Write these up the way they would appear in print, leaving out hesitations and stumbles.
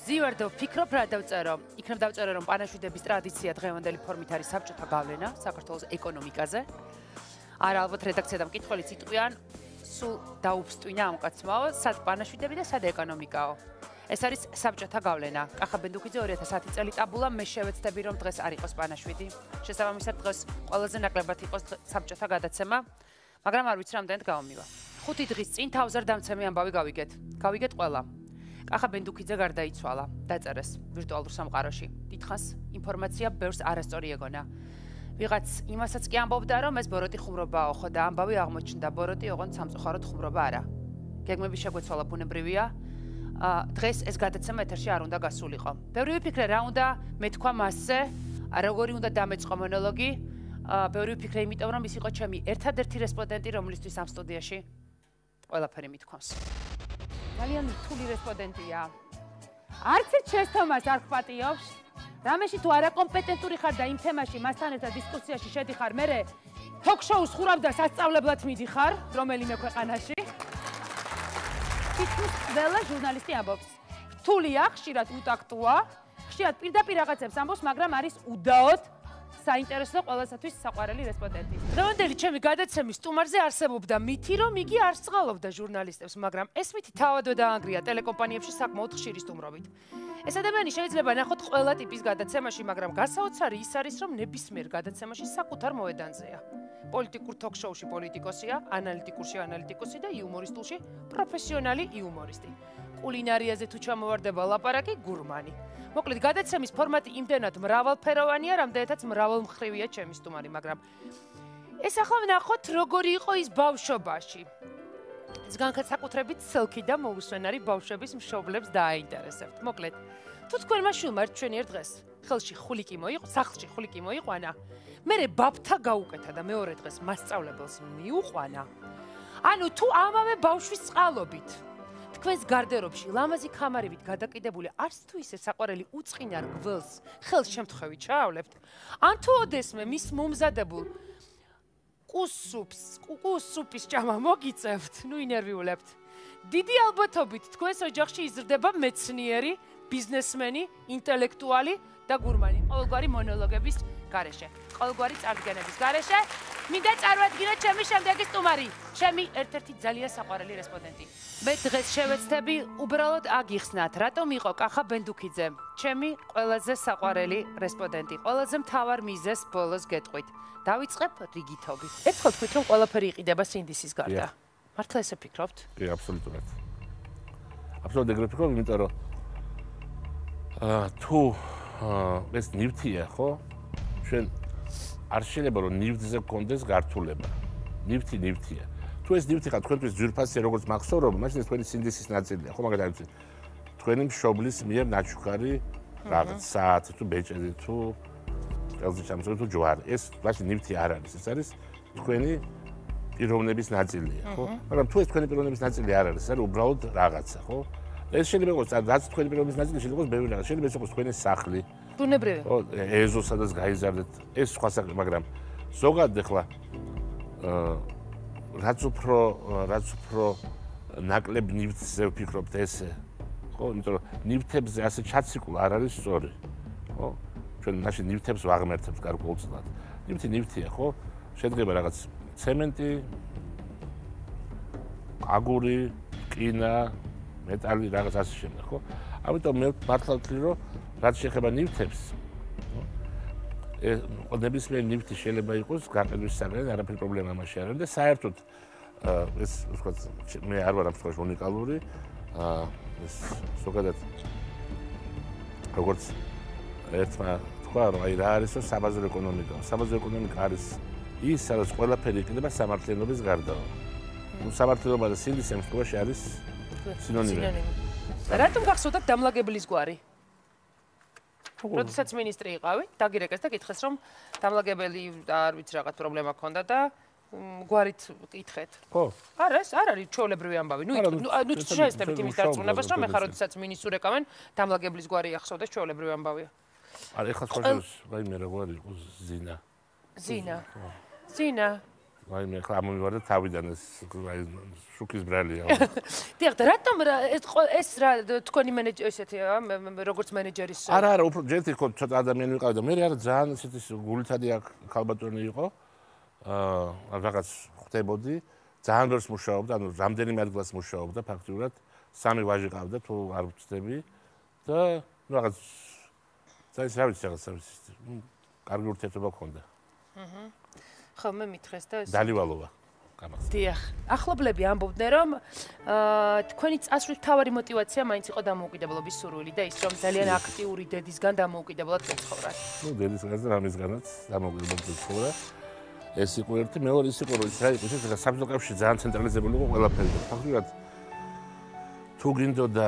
ვზივარ და ვფიქრობ, რა დავწერო. იქნებ დავწერო, რომ პანაშვიდების ტრადიცია დღევანდელი ფორმით არის საბჭოთა გავლენა საქართველოს ეკონომიკაზე. არა, ალბათ რედაქცია და მკითხველი იტყვიან, სულ დაუფსტვინა ამ კაცმაო, სად პანაშვიდები და სად ეკონომიკაო. ეს არის საბჭოთა გავლენა. კახა ბენდუქიძე 2010 წელი ტაბულა, მე შევეცდები, რომ დღეს არ იყოს პანაშვიდი. შესაბამისად დღეს ყველაზე ნაკლებად იყოს საბჭოთა გადაცემა, მაგრამ არ ვიცი რამდენად გავამივა. 5 დღის წინ თავზარ დამცემი ამბავი გავიგეთ ყველა. კახა ბენდუქიძე გარდაიცვალა, დაწერეს ვირტუალურ სამყაროში. დიდხანს ინფორმაცია ბევრს არასწორი ეგონა. ვიღაც იმასაც კი ამბობდა, რომ ეს ბოროტი ხუმრობაო, ხო და ამბავი აღმოჩნდა, ბოროტი ოღონდ სამწუხაროდ ხუმრობა არა. გეგმები შეგვეცვალა ბუნებრივია. დღეს ეს გადაცემა ეთერში არ უნდა გასულიყო. ბევრი ვიფიქრე რა უნდა მეთქვა მასზე, როგორი უნდა დამეწყო მონოლოგი. ბევრი ვიფიქრე იმიტომ, რომ ის იყო ჩემი ერთადერთი რესპონდენტი, რომლისთვის ამ სტუდიაში ყველაფერი მithქვამს. ძალიან რთული რესპონდენტია. არც ერთ შეცდომას არ ხპატიობს. რამეში თუ არაკომპეტენტური ხარ და იმ თემაში მასთან ერთად დისკუსიაში შედიხარ, მერე თოქ-შოუს ხურავ და სასწავლებლად მიდიხარ, რომელიმე ქვეყანაში. თითქმის ყველა ჟურნალისტი ამბობს. რთულია, ხშირად უტაქტუა, ხშირად პირდაპირ რაღაცებს ამბობს, მაგრამ არის უდაოდ საინტერესო და ყველასათვის საყვარელი რესპონდენტი. დღევანდელი ჩემი გადაცემის სტუმარზე არსებობდა მითი, რომ იგი არ სწყალობდა ჟურნალისტებს, მაგრამ ეს მითი თავადვე დაანგრია ტელეკომპანიებში საკმაოდ ხშირი სტუმრობით. ეს ადამიანი შეიძლება ნახოთ ყველა ტიპის გადაცემაში, მაგრამ გასაოცარი ის არის, რომ ნებისმიერ გადაცემაში საკუთარ მოედანზეა. პოლიტიკურ თოქ-შოუში პოლიტიკოსია, ანალიტიკურში ანალიტიკოსი და იუმორისტულში პროფესიონალი იუმორისტი. კულინარიაზე თუ ჩამოვარდება ლაპარაკი, გურმანი. მოკლედ, გადაცემის ფორმატი იმდენად მრავალფეროვანია, რამდენადაც მრავალმხრივია ჩემი სტუმარი, მაგრამ ეს ახლა ვნახოთ, როგორი იყო ის ბავშვობაში. ეს განსაკუთრებით სელქი და მოუსვენარი ბავშვების მშობლებს დააინტერესებთ. მოკლედ, თუ თქვენმა შვილმა ჩვენიერ დღეს ხელში ხულიკი მოიყო, სახლში ხულიკი მოიყვანა, მერე ბაბთა გაუკეთა და მეორე დღეს მასწავლებელს მიუყვანა. ანუ თუ ამავე ბავშვის წყალობით თქვენს გარდერობში ლამაზი ქამარივით გადაკიდებული არც თუ ისე საყვარელი უწყინარ გველს ხელს შემთხვევით ჩაავლებთ, ან თუ ოდესმე მის მომზადებულ კუსსუპის ჭამა მოგიწევთ, ნუ ინერვიულებთ. დიდი ალბათობით თქვენს ოჯახში იზრდება მეცნიერი, ბიზნესმენი, ინტელექტუალი და გურმანი. ყოველგვარი მონოლოგების გარეშე, ყოველგვარი წარდგენების გარეშე, მინდა წარვადგინოთ ჩემი შემდეგი სტუმარი, ჩემი ერთ-ერთი ძალიან საყვარელი რესპონდენტი. მე დღეს შევეცდები უბრალოდ აგიხსნათ, რატომ იყო კახა ბენდუქიძე ჩემი ყველაზე საყვარელი რესპონდენტი. ყველაზე მთავარ მიზეზს ბოლოს გეტყვით. დავიწყებ რიგითობით. ერთხელ თქვით, რომ ყველაფერი იყიდება სინდისის გარდა. მართლა ესე ფიქრობთ? კი, აბსოლუტურად. აბსოლუტურად ეგრე ვფიქრობ, იმიტომ რომ თუ ეს ნივთია, ხო? ჩვენ არ შეიძლება რომ ნივთზე გქონდეს გართულება. ნივთია. თუ ეს ნივთი ხარ თქვენთვის ძვირფასია, როგორც მახსოვრობა, მაშინ ეს თქვენი სინდისის ნაწილია, ხო? მაგალითად, თქვენი მშობლის მიერ ნაჩუქარი რაღაც საათი თუ ბეჭედი თუ ყელზე ჩამწვევი თუ ჯვარი. ეს მაშინ ნივთი არ არის, ეს არის თქვენი პიროვნების ნაწილია, ხო? მაგრამ თუ ეს თქვენი პიროვნების ნაწილი არ არის, ეს არის უბრალოდ რაღაცა, ხო? ეს შეიძლება იყოს რაც თქვენი პიროვნების ნაწილი, შეიძლება იყოს ბევრი რაღაც, შეიძლება იყოს თქვენი სახლი. ბუნებრივი. ხო, ეზო სადაც გაიზარდეთ, ეს სხვა საქმე, მაგრამ ზოგადად ახლა რაც უფრო ნაკლებ ნივთზე ვფიქრობთ ესე, ხო? იმიტომ რომ ნივთებზე ასე ჩაციკლა არ არის სწორი, ხო? ჩვენ მაშინ ნივთებს ვაღმერთებთ გარკვეულწილად. ნივთია, ხო? შედგება რაღაც ცემენტი, აგური, რკინა, მეტალი, რაღაც ასე შემდეგ, ხო? ამიტომ მე მართლა ვთვლი, რომ რაც შეეხება ნივთებს, ნებისმიერი ნივთი შეიძლება იყოს გაყიდვის საგანად, არაფერი პრობლემა მაშინ არ არის და საერთოდ ეს ვთქვათ, მე არ ვარ ამ შემთხვევაში უნიკალური, ეს ზოგადად როგორც ერთმა თქვა, რომ აი რა არისო საბაზრო ეკონომიკა. საბაზრო ეკონომიკა არის ის, სადაც ყველაფერი იყიდება სამართლიანობის გარდაო. სამართლიანობა და სინდისი ამ შემთხვევაში არის სინონიმები. რატომ გახსოვდათ დამლაგებლის გვარი? როდესაც მინისტრი იყავი, დაგირეკეს და გითხეს, რომ დამლაგებელი არ ვიცი რაღაც პრობლემა ქონდა და გვარით კითხეთ. ხო. არ არის ჩვეულებრივი ამბავი. ნუ შეესწრებით იმის დარწმუნებას, რომ ეხლა როდესაც მინისტრს ეკავენ, დამლაგებლის გვარი ახსოვდეს ჩვეულებრივი ამბავია. არა, ეხლა სხვა რაიმე რა გვარი იყო ზინა. ზინა. აი მე ხლა ამოვივარ და თავიდან ეს აი შუქის ბრალია. დიახ, და რატომ ეს რა თქვენი მენეჯერი ესეთია, როგორც მენეჯერის? არა, უფრო ჯერტი ხო ცოტა ადამიანი ვიყავი და მე არა ძალიან ესეთი გულითადი ქალბატონი იყო. რაღაც ხდებოდი, ძალიან ბევრს მუშაობდა, ანუ რამდენიმე ადგილას მუშაობდა ფაქტიურად, 3 ვაჟი ყავდა, თუ არ ვწდები და რაღაც საერთოდ რა ვიცი რაღაცა კარგი ურთიერთობა ჰქონდა. ხო, მე მითხეს და დალივალობა. დიახ, ახლობლები ამბობდნენ, რომ თქვენი წასვლის მთავარი мотиваცია მაინც იყო დამოუკიდებლობის სურვილი და ის, რომ ძალიან აქტიური დედისგან დამოუკიდებლად გეცხოვრათ. ნუ დედისგანაც და რამისგანაც დამოუკიდებლად გეცხოვრა. ეს იყო ერთი, მეორე ის იყო, რომ ის რა იყო, ეს საბჭოთა კავშირში ძალიან ცენტრალიზებული იყო ყველაფერი. ფაქტობრივად თუ გინდოდა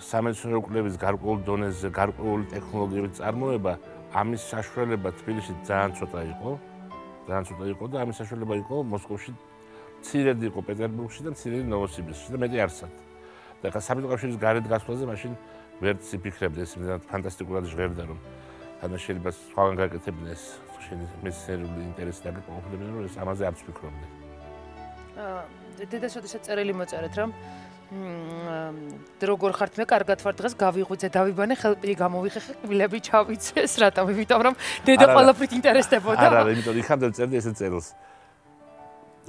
სამეცნიერო კვლევის გარკვეულ დონეზე, გარკვეული ტექნოლოგიების წარმოება, ამის საშუალება თბილისში ძალიან ცოტა იყო. ძალიან ცოტა იყო და ამის საშუალება იყო მოსკოვში, მცირედ იყო პეტერბურგში და მცირედ ნოვოსიბირსკში და მეტი არსად. და ხა საბჭოთა კავშირის გარეთ გასვლაზე მაშინ ვერც იფიქრებდი, ეს ფანტასტიკურად ჟღერდა, რომ თანა შეიძლება სხვაგან გაკეთებინა ეს შენი მეცნიერული ინტერესი დაგეყოფილებინა, რომ ეს ამაზე არც ვფიქრობდი. დედას ოდესაც წერილი მოწერეთ, რომ როგორ ხართ მე კარგად ვარ დღეს გავიღვიძე დავიბანე ხელპილი გამოვიხეხე კბილები ჩავიცეს რატომ იმიტომ რომ დედა ყველაფრით ინტერესდებოდა არა იმიტომ იქამდე წერდი ესე წერილს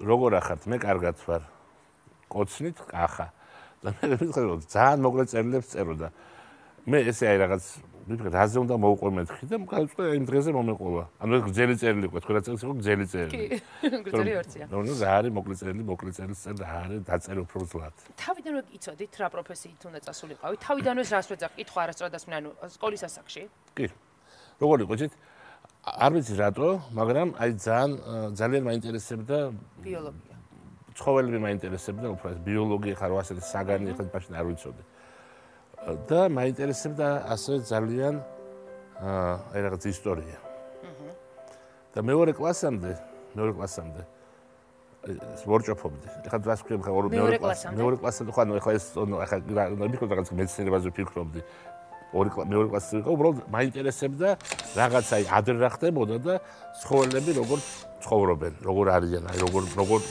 როგორ ახართ მე კარგად ვარ კოცნით კახა და მე ვიტყვი ძალიან მოკლე წერილებს წეროდა მე ესე აი რაღაც ვიფიქრე რაზე უნდა მოვუყვე მეთქი და გავიწყე იმ დღეზე მომეყოლა ანუ ეს გძელი წერილი იყო თქვენ რა წერილს იყო გძელი წერილი კი გძელი ვერცია ნუ რა არის მოკლე წერილს წერდა არის დაწერე უფრო ზლად თავიდანვე იცოდით რა პროფესიით უნდა წასულიყავი თავიდანვე რას ვეძახ კითხვა არასწორად მე ანუ სკოლის ასაკში კი როგორ იყო იცით არ ვიცი რატო მაგრამ აი ძალიან მაინტერესებდა ბიოლოგია ცხოველები მაინტერესებდა უფრო ეს ბიოლოგია ხარ ასეთი საგანი ხარ მაშინ არ ვიცოდი და მაინტერესებდა ასევე ძალიან აი რაღაც ისტორია. და მეორე კლასამდე ვორჭოფობდი. ეხლა დღეს ვქნები ხა მეორე კლასამდე ხო ანუ ეხლა ეს ეხლა ვიქნები რაღაც მეცნიერებაზე ვფიქრობდი. მეორე კლასი იყო, უბრალოდ მაინტერესებდა რაღაცა ადრე რა ხდებოდა და ცხოველები როგორ ცხოვრობენ, როგორ არიან, აი როგორ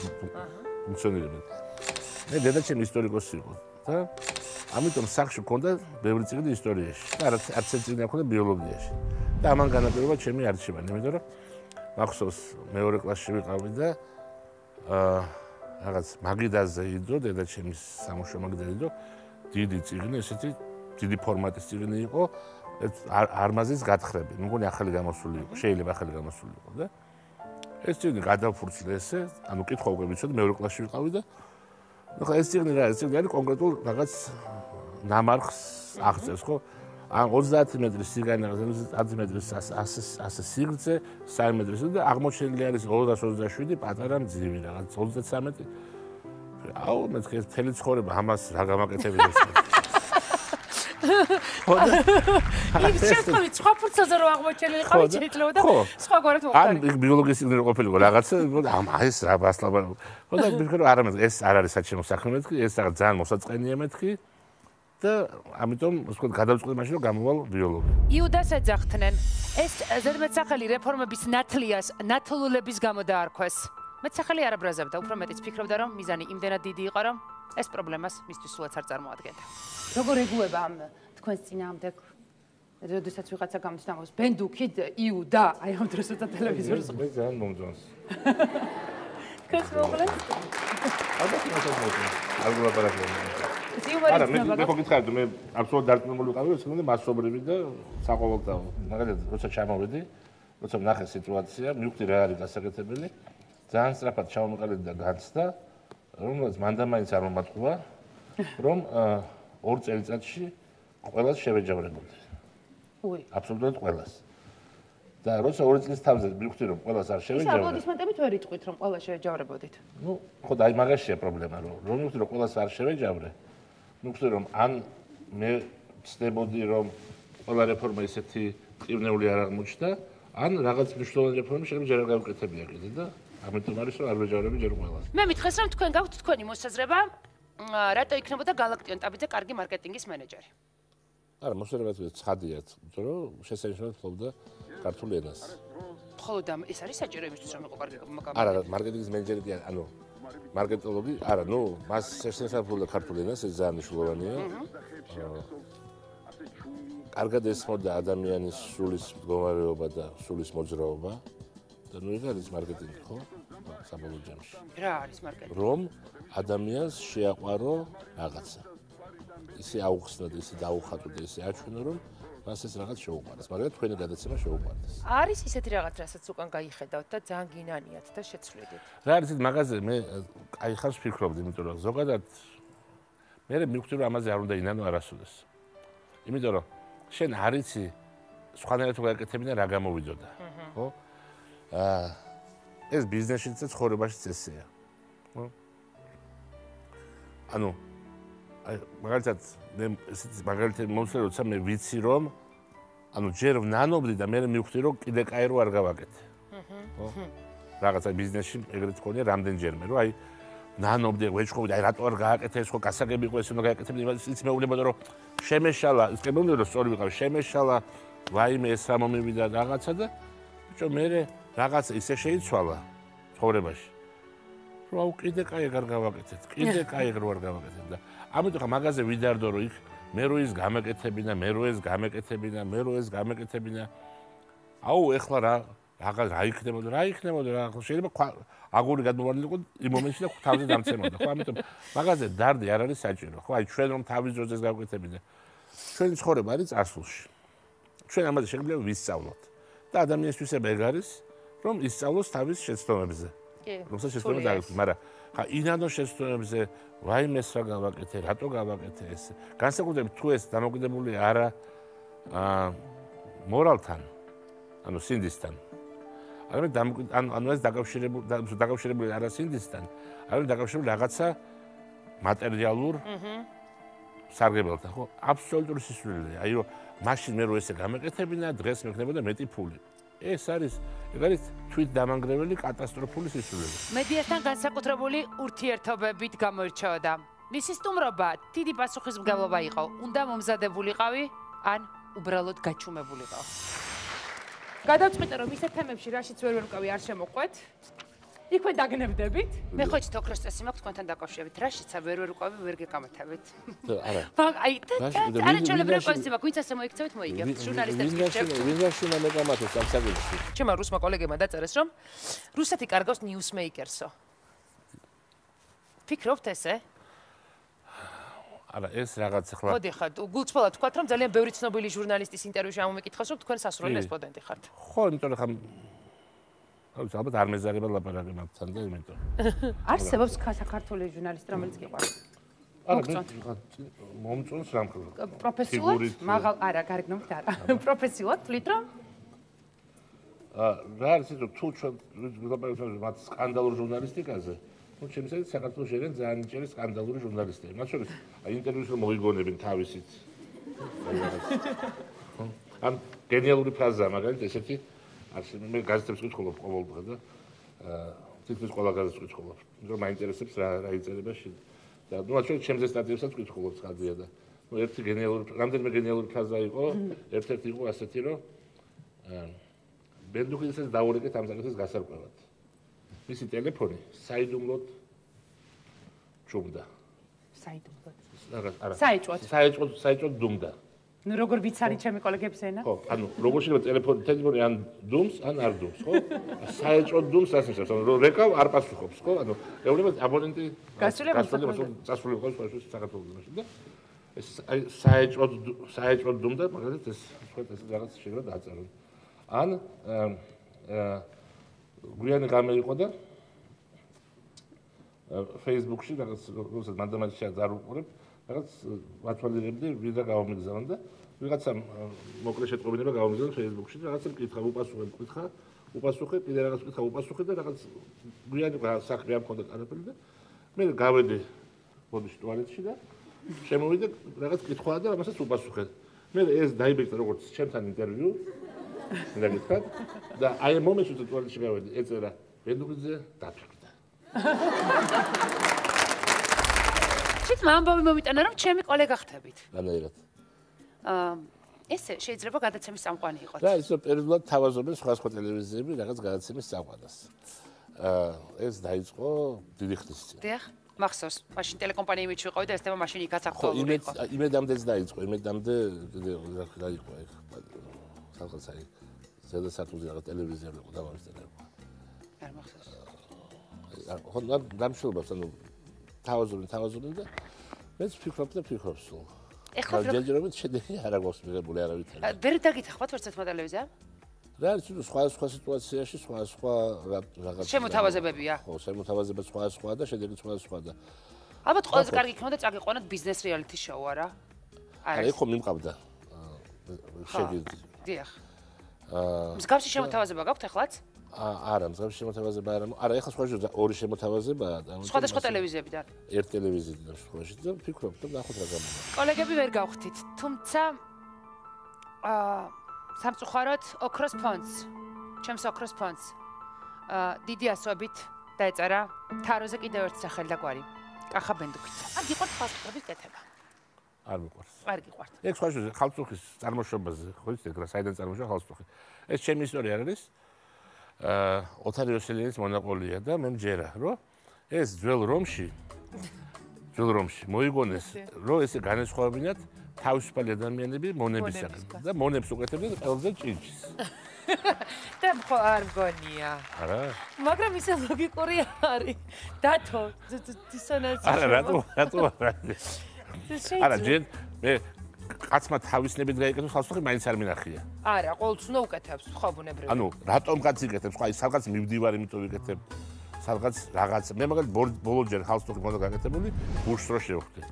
ფუნქციონირებენ. მე დედაჩემი ისტორიკოსი იყო და ამიტომ სახში მქონდა ბევრი წიგნი ისტორიაში და არც ერთი წიგნი მქონდა ბიოლოგიაში. და ამან განაპირობა ჩემი არჩევა, იმიტომ რომ მახსოვს მეორე კლასში ვიყავი და რაღაც მაგიდაზე იდო დედაჩემის სამუშაო მაგიდაზე იდო დიდი წიგნი, ესეთი დიდი ფორმატის წიგნი იყო, არმაზის გათხრები. მე მგონი ახალი გამოსული იყო, შეიძლება ახალი გამოსული იყო და ეს წიგნი გადავფურცლე ესე, ანუ კითხვა უკვე ვიცოდი, მეორე კლასში ვიყავი და ხო ეს წიგნი რა, ეს წიგნი არის კონკრეტულ რაღაც ნამარხს აღწევს, ხო? ან 30 მეტრის სიგანე, 30 მეტრის 100 სიგრძე, 3 მეტრის და აღმოჩენილი არის 227 პატარა მძივი რაღაც 33. აუ მეთქე მთელი ცხოვრება ამას რა გამაკეთებია ეს. ის შეხვედრით სხვა ფურცელზე რო აღმოჩენილი ყავი შეიძლება და სხვაგვარად მოხდა. ან ბიოლოგიის წიგნი ყოფილიყო რაღაცა, ეს რა ბასლაბა. ხო და ვფიქრე არა მე ეს არ არის საჩემო საქმე მეთქი, ეს რაღაც ძალიან მოსაწყენია მეთქი. და ამიტომ ვთქვი გადავწყვეტე მაშინ რომ გამოვალ ბიოლოგია. იუდას ეძახდნენ. ეს ზედმეტსახელი რეფორმების ნათლულების გამო დაარქვეს. მეტსახელი არ აბრაზებდა, უფრო მეტიც ფიქრობდა რომ მიზანი იმდენად დიდი იყო რომ ეს პრობლემას მისთვის სულაც არ წარმოადგენდა. როგორ ეგუება ამ თქვენს წინააღმდეგ? როდესაც ვიღაცა გამოდის ამას ბენდუქი იუდა, აი ამ დროს უცა ტელევიზორს. მე ძალიან მომძონს. თქვენს მოყოლეს? არ გულაპარაკებია. არა, მე გითხარით, მე აბსოლუტურად დარწმუნებული ვიყავი, რომ ეს მასობრივი და საყოველთაო. მაგალითად, როცა ჩამოვედი, როცა ვნახე სიტუაცია, მივხვდი რა არის გასაკეთებელი, ძალიან სწრაფად ჩავმოყალიბდი და განცდა, რომელიც მანდამაინც არ მომატყუა, რომ 2 წელიწადში ყველას შევეჯავრებოდი. უი, აბსოლუტურად ყველას. და როცა 2 წლის თავზე მივხვდი, რომ ყველას არ შევეჯავრე. ის აპლოდისმენტებით ვერ იტყვით, რომ ყველა შევეჯავრებოდით. ნუ, ხო და აი მაგაშია პრობლემა, რომ მივხვდი, რომ ყველას არ შევეჯავრე. მივხვდი, რომ ან მე ვწდებოდი, რომ ყველა რეფორმა ისეთი ყივნეული არ აღმოჩნდა, ან რაღაც მნიშვნელოვანი რეფორმი შეიძლება ჯერ არ გავუკეთებია კიდე და ამიტომ არის რომ არ ვეჯავრები ჯერ ყველას. მე მითხეს რომ თქვენ გაქვთ თქვენი მოსაზრება, რატო იქნებოდა გალაქტიონ ტაბიძე კარგი მარკეტინგის მენეჯერი? არა, მოსაზრებაც ცხადიათ, იმიტომ რომ შესაძლებლად ფლობდა ქართულ ენას. ხოლო და ეს არის საჭირო იმისთვის რომ იყო კარგი გამოკვლევა. არა, მარკეტინგის მენეჯერი კი ანუ მარკეტოლოგი, არა, ნუ მას შესაძლებელი და ქართული ენა ეს ძალიან მნიშვნელოვანია. კარგად ესმოდა ადამიანის სულის მდგომარეობა და სულის მოძრაობა და ნუ ეს არის მარკეტინგი, ხო? საბოლოო ჯამში. რა არის მარკეტინგი? რომ ადამიანს შეაყვარო რაღაცა. ისე აუხსნა და ისე დაუხატო და ისე აჩვენო, რომ მას ეს რაღაც შეუყვარდეს, მაგრამ თქვენი გადაცემა შეუყვარდეს. არის ისეთი რაღაც, რასაც უკან გაიხედავთ და ძალიან გინანიათ და შეცვლიდით. რა არის ეს მაღაზია მე აი ხარს ვფიქრობდი, იმიტომ რომ ზოგადად მე მივხვდი რომ ამაზე არ უნდა ინანო არასოდეს. იმიტომ რომ შენ არ იცი სხვანაირად თუ გააკეთებინა რა გამოვიდოდა, ხო? ეს ბიზნესშიც და ცხოვრებაშიც ესეა. ხო? ანუ აი მაგალითად მე ესეთი მაგალითი მომსწრე როცა მე ვიცი რომ ანუ ჯერ ვნანობდი და მე მივხვდი რომ კიდე კაი რო არ გავაკეთე. ხო? რაღაცა ბიზნესში ეგრეთ მქონია რამდენჯერმე რომ აი ნანობდი ვეჭხოვდი აი რატო არ გააკეთე ეს ხო გასაგები იყო ეს უნდა გააკეთებინა ის მეუბნებოდა რომ შემეშალა ის მეუბნებოდა რომ სწორი ვიყავ შემეშალა ვაიმე ეს რა მომივიდა რაღაცა და ბიჭო მე რაღაცა ისე შეიცვალა ცხოვრებაში რომ აუ კიდე კაი არ გავაკეთეთ კიდე კაი რო არ გავაკეთეთ და ამიტომ ხა მაგაზე ვიდარდო რომ იქ მე რო ის გამეკეთებინა მე რო ეს გამეკეთებინა მე რო ეს გამეკეთებინა აუ ეხლა რა იქნებოდა რა შეიძლება აგური გადმოვარდნილიყო იმ მომენტში და თავზე დამცემოდა ხო ამიტომ მაგაზე დარდი არ არის საჭირო ხო აი ჩვენ რომ თავის ძროზე გავაკეთებინა ჩვენი ცხოვრება არის წარსულში ჩვენ ამაზე შეგვიძლია ვისწავლოთ და ადამიანისთვის ეგ არის რომ ისწავლოს თავის შეცდომებზე როცა შეცდომა დააქვს მაგრამ ხა ინანო შეცდომებზე ვაიმეს რა გავაკეთე რატო გავაკეთე ეს განსაკუთრებით თუ ეს დამოკიდებული არა მორალთან ანუ სინდისთან ანუ ეს დაკავშირებული არა სინდისთან, არამედ დაკავშირებული რაღაცა მატერიალურ სარგებელთან, ხო? აბსოლუტური სისულელეა. აი რომ მაშინ მე რო ესე გამეკეთებინა, დღეს მექნებოდა მეტი ფული. ეს არის თვით დამანგრეველი კატასტროფული სისულელე. მედიასთან განსაკუთრებული ურთიერთობებით გამოირჩეოდა. მისი სტუმრობა დიდი პასუხისმგებლობა იყო. უნდა მომზადებულიყავი ან უბრალოდ გაჩუმებულიყავ. გადავწყვიტე რომ ისეთ თემებში რაშიც ვერ ვერკვევი არ შემოყვეთ. იქვე დაგნებდებით. მე ხო თოქროს წესი მაქვს თქვენთან დაკავშირებით. რაშიც ვერ ვერკვევი ვერ გეკამათებით. არა. აი არა ჩვენებრივ წესი მაქვს, ვინც ასე მოიქცევით მოიგებთ ჟურნალისტებს გიჩვენებთ. ვინც უნდა მეკამათოს ამ საკითხში. ჩემმა რუსმა კოლეგებმა დაწერეს რომ რუსეთი კარგავს ნიუსმეიკერსო. ფიქრობთ ესე? არა ეს რაღაც ახლა მოდი ხარ გულწრფელად თქვათ რომ ძალიან ბევრი ცნობილი ჟურნალისტის ინტერვიუში ამომიკითხავს რომ თქვენ სასურველი რესპონდენტი ხართ. ხო, იმიტომ რომ ალბათ არ მეზარება ლაპარაკი მაგთან და იმიტომ. არსებობს საქართველოს ჟურნალისტი რომელიც გიყვარს. არა მომწონს რამხელა. პროფესიულად მაღალ არა გარეგნობით არა. პროფესიულად თვლით რომ რა არის ეს თუ ჩვენ ლაპარაკობთ მათ სკანდალურ ჟურნალისტიკაზე ну შემიძლია საქართველოს შეგენ ძალიან იჭერეს სკანდალური ჟურნალისტები. მათ შორის აი ინტერვიუს რომ მოიგონებენ თავისით. ან გენიალური ფრაზაა მაგალითად ესეთი მე გაზეთებს ვკითხულობ ყოველდღე და თითქმის ყველა გაზეთს ვკითხულობ. რომ მაინტერესებს რა იწერება შენ. და ну მათ შორის ჩემზე სტატიებსაც ვკითხულობ ხადია და ну ერთი გენიალური რამდენიმე გენიალური ფრაზა იყო, ერთ-ერთი იყო ასეთი რომ ბენდუქისაც დაურეკეთ ამ საკითხის გასარკვევად. მისი ტელეფონი საიდუმლოდ ჩუმდა. საიდუმლოდ? საეჭვოდ დუმდა. ნუ როგორ ვიცარი ჩემი კოლეგების ენა? ხო, ანუ როგორ შეიძლება ტელეფონი ან დუმს, ან არ დუმს, ხო? საეჭვოდ დუმს ასე შეფს, ანუ რეკავ არ პასუხობს, ხო? ანუ ეუბნება აბონენტი გასული იყო საქართველოს მაშინ და ეს აი საეჭვოდ დუმდა, მაგალითად ეს რაღაც შეიძლება დააწერონ. ან გვიანი გამეიყო და Facebook-ში რაღაც როცა მანდამაჩია არ უყურებ, რაღაც ვათვალიერებდი ვიზა გავამიგზავნ და ვიღაცა მოკლე შეტყობინება გავამიგზავნ Facebook-ში და რაღაცა მკითხა, უპასუხე, კიდე რაღაც მკითხა, უპასუხე და რაღაც გვიანი საქმე არ მქონდა არაფერი და მე გავედი ბოდიში ტუალეტში და შემოვიდა რაღაც კითხვა და ამასაც უპასუხე. მე ეს დაიბეჭდა როგორც ჩემთან ინტერვიუ და გითხრათ და აი ამ მომენტში თუ ტუალეტში გავედი, ეწერა ბენდუქიძე დაფიქრდა. შენ ამბავი მომიტანა რომ ჩემი კოლეგა ხთებით. რანაირად? ესე შეიძლება გადაცემის წამყვანი იყოთ. რა ისო პერიოდულად თავაზობენ სხვა ტელევიზიები რაღაც გადაცემის წამყვანას. ეს დაიწყო დიდი ხნის წინ. დიახ, მახსოვს, მაშინ ტელეკომპანიებიც ვიყავი და ეს თემა მაშინ იქაც აქტუალური იყო. იმედამდეც დაიწყო, იმედამდე რა იყო ეგ. სადღაც აი ზედასართულზე რაღაც ტელევიზიები იყო დამამზადებელი. არ მახსოვს. ხო, დამშრომლობს, ანუ თავაზობენ და მეც ვფიქრობ სულ. ეხლა ჯერჯერობით შედეგი არ აქვს მიღებული არავითარი. ვერ დაგითხრათ ვერცერთმა ტელევიზია? რა არის სხვა სიტუაციაში სხვა რაღაც შემოთავაზებებია. ხო, შემოთავაზება სხვა და შედეგი სხვა და ალბათ ყველაზე კარგი იქნება და წაგიყვანოთ ბიზნეს რეალიტი შოუ არა? არა, ხო მიმყავდა. შეგვიძლია. დიახ. მსგავსი შემოთავაზება გაქვთ ახლაც? არა, მსგავსი შემოთავაზება არა, ეხლა სხვაში ორი შემოთავაზებაა და სხვადასხვა ტელევიზიებიდან. ერთ ტელევიზიიდან სხვაში და ვფიქრობ, რომ ნახოთ რა გამოდის. კოლეგები ვერ გავხდით, თუმცა სამწუხაროდ ოქროს ფონდს, ჩემს ოქროს ფონდს დიდი ასოებით დაეწერა თაროზე კიდევ ერთი სახელი და გვარი. კახა ბენდუქით. არ გიყვართ ხალხის კეთება? არ მიყვარს. არ გიყვართ. ეგ სხვაში ხალხის წარმოშობაზე, ხო იცით რა, საიდან წარმოშობა ხალხი. ეს ჩემი ისტორია არის. ოთარ იოსელიანის მონოპოლია და მე მჯერა, რომ ეს ძველ რომში მოიგონეს, რომ ესე განესხვავებინათ თავისუფალი ადამიანები მონებისაგან და მონებს უკეთებდნენ ყველაზე ჭინჭის. და ხო არ მგონია. არა? მაგრამ ისე ლოგიკური არის. დათო, დისონანსი. არა, რატო არა? არა, ჯერ მე კაცმა თავისნებით გაიკეთოს ხალხი მაინც არ მინახია. არა, ყოველთვის უნდა უკეთებს, ხო ბუნებრივი. ანუ რატომ კაც იკეთებს? ხო აი სადღაც მივდივარ, იმიტომ ვიკეთებ. სადღაც რაღაც მე მაგალითად ბოლოჯერ ხალხი მოდა გაკეთებული, ბურს რო შევხვდი.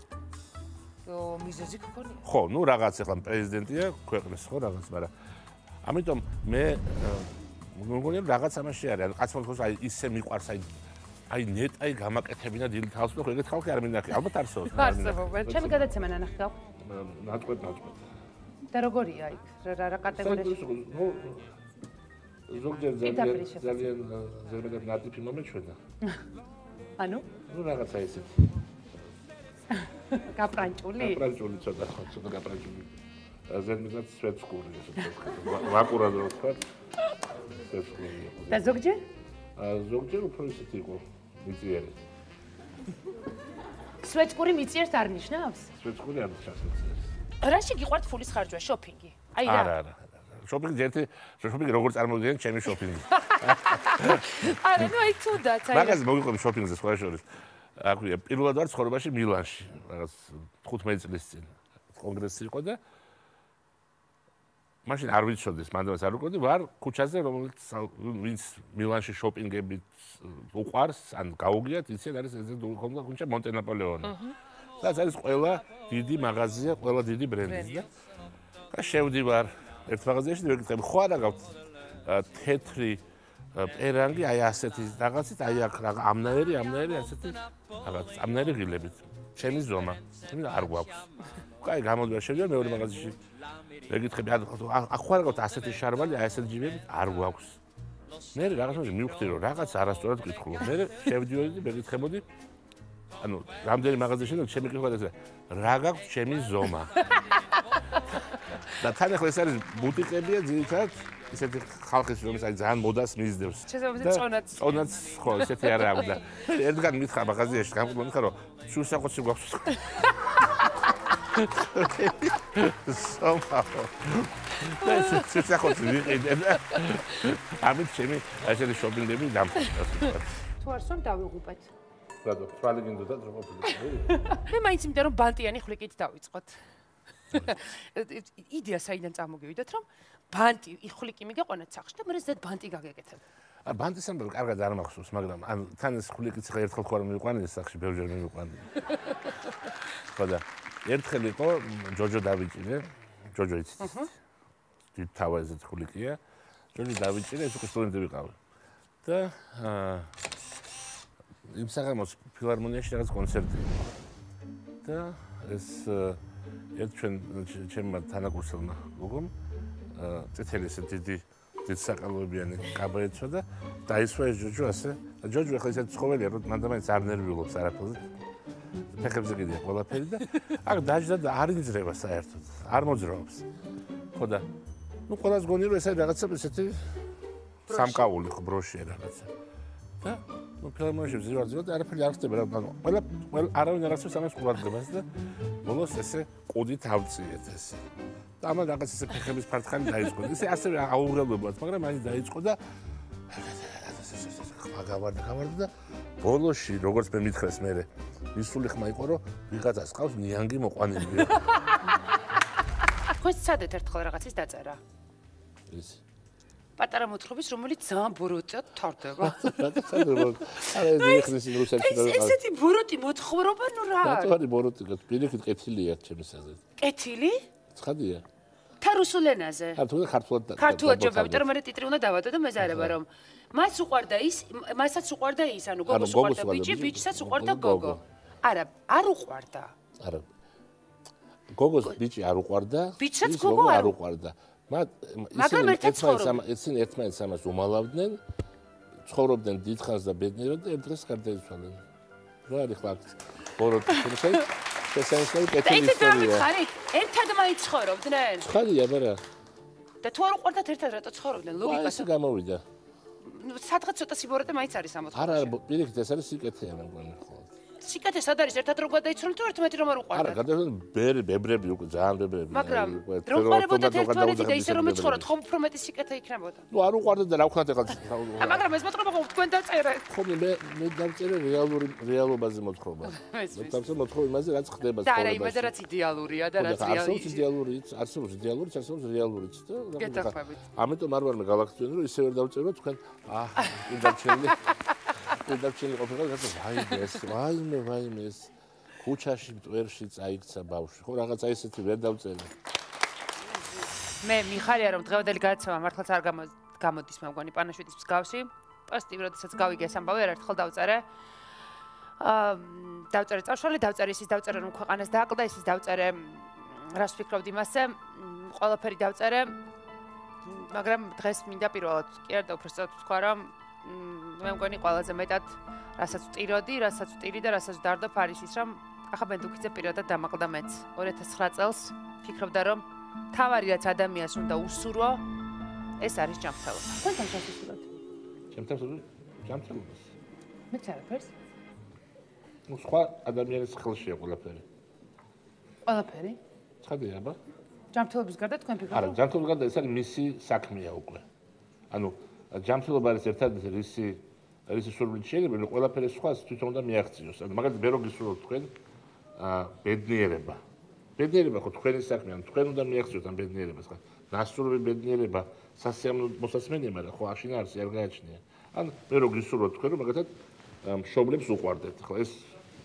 მიზეზი გქონია? ხო, ნუ რაღაც ახლა პრეზიდენტია ქვეყნის, ხო რაღაც, მაგრამ ამიტომ მე მგონია რაღაც ამაში არის. ანუ კაცმა თქოს აი ისე მიყვარს აი ნეტაი გამაკეთებინა დილით ხალხს და ეგეთ ხალხი არ მინახია. ალბათ არსებობს. არსებობენ. ჩემი გადაცემა ნანახი გაქვთ? ნატყვეთ. და როგორია იქ? რა კატეგორიაში? ზოგჯერ ძალიან ზედმეტად ნატიფი მომეჩვენა. ანუ? ნუ რაღაცა ისეთი. გაპრანჭული? გაპრანჭული ცოტა გაპრანჭული. ზედმეტად სვეტსკური ესე ვაკურად რო ვთქვა. სვეტსკური. და ზოგჯერ? ზოგჯერ უფრო ისეთი იყო მიწიერი. სვეტსკური მიწიერს არ ნიშნავს? სვეტსკური არ ნიშნავს. რაში გიყვართ ფულის ხარჯვა, შოპინგი? აი რა? არა. შოპინგი როგორ წარმოვიდნენ ჩემი შოპინგი. არა, ნუ აი თუდაც აი. მაგას მოგიყვები შოპინგზე სხვა შორის. აქვია, პირველად ვარ ცხოვრებაში მილანში, რაღაც 15 წლის წინ. კონგრესი იყო და მაშინ არ ვიცოდეს, მანდაც არ უყოდი, ვარ ქუჩაზე, რომელიც ვინც მილანში შოპინგებით უყარს, ან გაუგიათ, იციან არის ეს ქუჩა მონტენაპოლეონი. სადაც არის ყველა დიდი მაღაზია, ყველა დიდი brand-ი და შევდივარ ერთ მაღაზიაში და ვეკითხები, ხო არა გაქვთ თეთრი პერანგი, აი ასეთი რაღაცით, აი აქ ამნაირი ასეთი რაღაც, ამნაირი ღილებით. ჩემი ზომა, არ გვაქვს. კაი, გამოდივარ, შევდივარ მეორე მაღაზიაში. ვეკითხები, აქ ხო არა გაქვთ ასეთი შარვალი, აი ასეთი ჯიბები, არ გვაქვს. მე რაღაცა მივხვდი, რომ რაღაც არასწორად გითხულობ. მე შევდივარ და ვეკითხებოდი, ანუ რამდენი მაღაზიაში და ჩემი კითხვა ეს რა გაქვს ჩემი ზომა. და თან ახლა ეს არის ბუტიკებია ძირითადად ისეთი ხალხის რომელიც აი ძალიან მოდას მისდევს. შესაძლოა წონაც ხო ესეთი არა აქვს და ერთგან მითხრა მაღაზიაში გამყოლო მითხრა რომ შუსაყოცი გვაქვს. შუსაყოცი ვიყიდე და ამით ჩემი ასეთი შოპინგები დამთავრდა. თუ არ სვამ დავიღუპეთ. რატო? თვალი გინდოდა დროპოფილი. მე მაინც იმიტომ რომ ბანტიანი ხვლიკით დავიწყოთ. იდეა საიდან წარმოგივიდოთ რომ ბანტი იხვლიკი მიგეყვანათ სახში და მე ზედ ბანტი გაგეკეთებ. ბანტის ამბავი კარგად არ მახსოვს, მაგრამ ან თან ეს ხვლიკიც ხა ერთხელ ხო არ მივიყვანეს სახში, ბევრჯერ მივიყვანე. ხო და ერთხელ იყო ჯოჯო დავიჭირე, ჯოჯო იცით. დიდ თავაზეთ ხვლიკია. ჯოჯო დავიჭირე, ეს უკვე სტუდენტი ვიყავი. და იმ საღამოს ფილარმონიაში რაღაც კონცერტი იყო. და ეს ერთ ჩემმა თანაკურსელმა გოგომ წითელი ესე დიდი საყალოებიანი კაბა ეცვა და დაისვა ეს ჯოჯო ასე. და ჯოჯო ახლა ისეთი ცხოველია, რომ მანდ-ამაინც არ ნერვიულობს არაფერზე. ფეხებზე კიდია ყველაფერი და აქ დაჯდა და არ იძრება საერთოდ. არ მოძრაობს. ხო და ნუ ყველას გონი რომ ეს არის რაღაცა ესეთი სამკაული ხო ბროში რაღაცა და ნუ ფილარმონიაში ვზივარ არაფერი არ ხდება რა ყველა არავინ არ ახსოვს ამას ყურადღებას და ბოლოს ესე კუდით ავწიეთ ესე და ამან რაღაც ესე ფეხების ფართხალი დაიწყო ესე ასევე აუღელებლად მაგრამ მაინც დაიწყო და გავარდა და ბოლოში როგორც მე მითხრეს მე მისული ხმა იყო რომ ვიღაცას ყავს ნიანგი მოყვანილია თქვენ სცადეთ ერთხელ რაღაცის დაწერა ის პატარა მოთხრობის რომელიც ძალიან ბოროტად თარდება არა ეს ეხლის რუსეთში და ესეთი ბოროტი მოთხრობა ნუ რა რატო არის ბოროტი პირიქით კეთილია ჩემს აზრით კეთილი ცხადია თა რუსულ ენაზე ქართულად ჯობა იმიტომ რომ მე ტიტრი უნდა დავადო და მეზარება რომ მას უყვარდა ის მასაც უყვარდა ის ანუ გოგოს უყვარდა ბიჭი ბიჭსაც უყვარდა გოგო არა არ უყვარდა არა გოგოს ბიჭი არ უყვარდა ბიჭსაც გოგო არ უყვარდა მაგრამ ერთმანეთს ამას უმალავდნენ ცხოვრობდნენ დიდხანს და ბედნიერად და ერთ დღეს გარდაიცვალნენ რა არის ხლა ბოროტი შესაძლოა კეთილი ისტორია ერთად მაინც ცხოვრობდნენ ხალია ბარა და თუ არ უყვარდათ ერთად რატო ცხოვრობდნენ ლოგიკა ეს გამოვიდა სადღაც ცოტა სიბოროტე მაინც არის ამოთხოვნაში არა პირიქით ეს არის სიკეთეა მე მგონი ხო სიკეთე სად არის ერთად რო გადაიცვალნენ თუ ერთმანეთი რომ არ უყვარდათ არა გადაიცვალნენ ბებრები უკვე ძალიან ბებრები მაგრამ რომ ყვარებოდათ ერთმანეთი და ისე რომ ეცხოვროთ ხომ უფრო მეტი სიკეთე იქნებოდა ნუ არ უყვარდათ და რა ვქნათ ეხლა მაგრამ ეს მოთხრობა ხო თქვენ დაწერეთ ხო მე დავწერე რეალობაზე მოთხრობა დავწერე მოთხრობა იმაზე რაც ხდება და არა იმაზე რაც იდეალურია და რაც არსებობს რეალურიც და ამიტომ არ ვარ მე გალაქტიონი რომ ისე ვერ დავწერო თქვენ ინდაქციონი ყოფილა და ვაიმე ეს ქუჩაში მტვერში წაიქცა ბავშვი ხო რაღაცა ისეთი ვერ დავწერე მე მიხარია რომ დღევანდელი გადაცემა მართლაც არ გამოდის მე მგონი პანაშვიდის მსგავსი პოსტი როდესაც გავიგე ეს ამბავი ერთხელ დავწერე დავწერე წავშალე დავწერე ისის დავწერე რომ ქვეყანას დააკლდა ისის დავწერე რას ვფიქრობდი მასზე ყველაფერი დავწერე მაგრამ დღეს მინდა პირველად კი არა და უბრალოდ თქვა რომ მე მგონი ყველაზე მეტად რასაც ვტიროდი, რასაც ვტირი და რასაც ვდარდობ არის ის რომ ახლა ბენდუქიძე პირადად დამაკლდა მეც 2009 წელს ფიქრობდა რომ თავარი რაც ადამიანს უნდა უსურო ეს არის ჯანმრთელობა. თქვენთან შესაძლოა. ჯანმრთელობას. მეც არაფერს. ნუ სხვა ადამიანის ხელშია ყველაფერი. ყველაფერი? ცხადია, აბა. ჯანმრთელობის გარდა თქვენ ფიქრობთ? არა, ჯანმრთელობის გარდა ეს არის მისი საქმეა უკვე. ანუ ჯანმრთელობა არის ერთადერთი რისი სურვილი შეიძლება, რომ ყველაფერი სხვას თვითონ უნდა მიაღწიოს. ანუ მაგალითად მე რო გისურვებთ თქვენ ბედნიერება. ბედნიერება ხო თქვენი საქმე, ანუ თქვენ უნდა მიაღწიოთ ამ ბედნიერებას, ხო? ნასურველი ბედნიერება სასიამოვნო მოსასმენია, მაგრამ ხო აშინ არის არ გააჩნია. ან მე რო გისურვებთ თქვენ რომ მაგალითად მშობლებს უყვარდეთ, ხო? ეს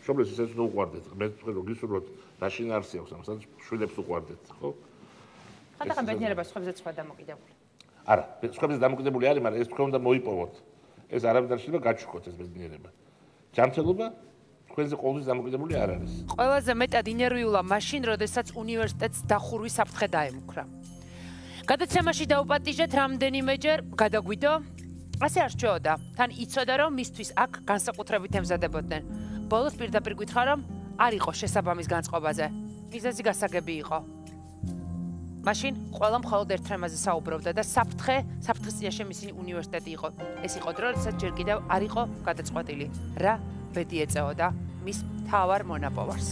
მშობლებს ისე უნდა უყვარდეთ. მე თქვენ რო გისურვებთ რაშინ არის აქვს ამ სადაც შვილებს უყვარდეთ, ხო? ხანდახან ბედნიერება სხვებზე სხვა დამოკიდებული. არა, სხვებზე დამოკიდებული არის, მაგრამ ეს თქვენ უნდა მოიპოვოთ. ეს არავინ არ შეიძლება გაჩუქოთ ეს ბედნიერება. ჯანმრთელობა თქვენზე ყოველთვის დამოკიდებული არ არის. ყველაზე მეტად ინერვიულა მაშინ, როდესაც უნივერსიტეტს დახურვის საფრთხე დაემუქრა. გადაცემაში დაუპატიჟეთ რამდენიმეჯერ, გადაგვიდო, ასე არ რჩეოდა. თან იცოდა, რომ მისთვის აქ განსაკუთრებით ემზადებოდნენ. ბოლოს პირდაპირ გითხრა, რომ არ იყო შესაბამის განწყობაზე. მიზეზი გასაგები იყო. მაშინ ყველა მხოლოდ ერთ თემაზე საუბრობდა და საფრთხის წინაშე ისინი უნივერსიტეტი იყო. ეს იყო დრო, როდესაც ჯერ კიდევ არ იყო გადაწყვეტილი, რა ბედი ეწეოდა მის მთავარ მონაპოვარს.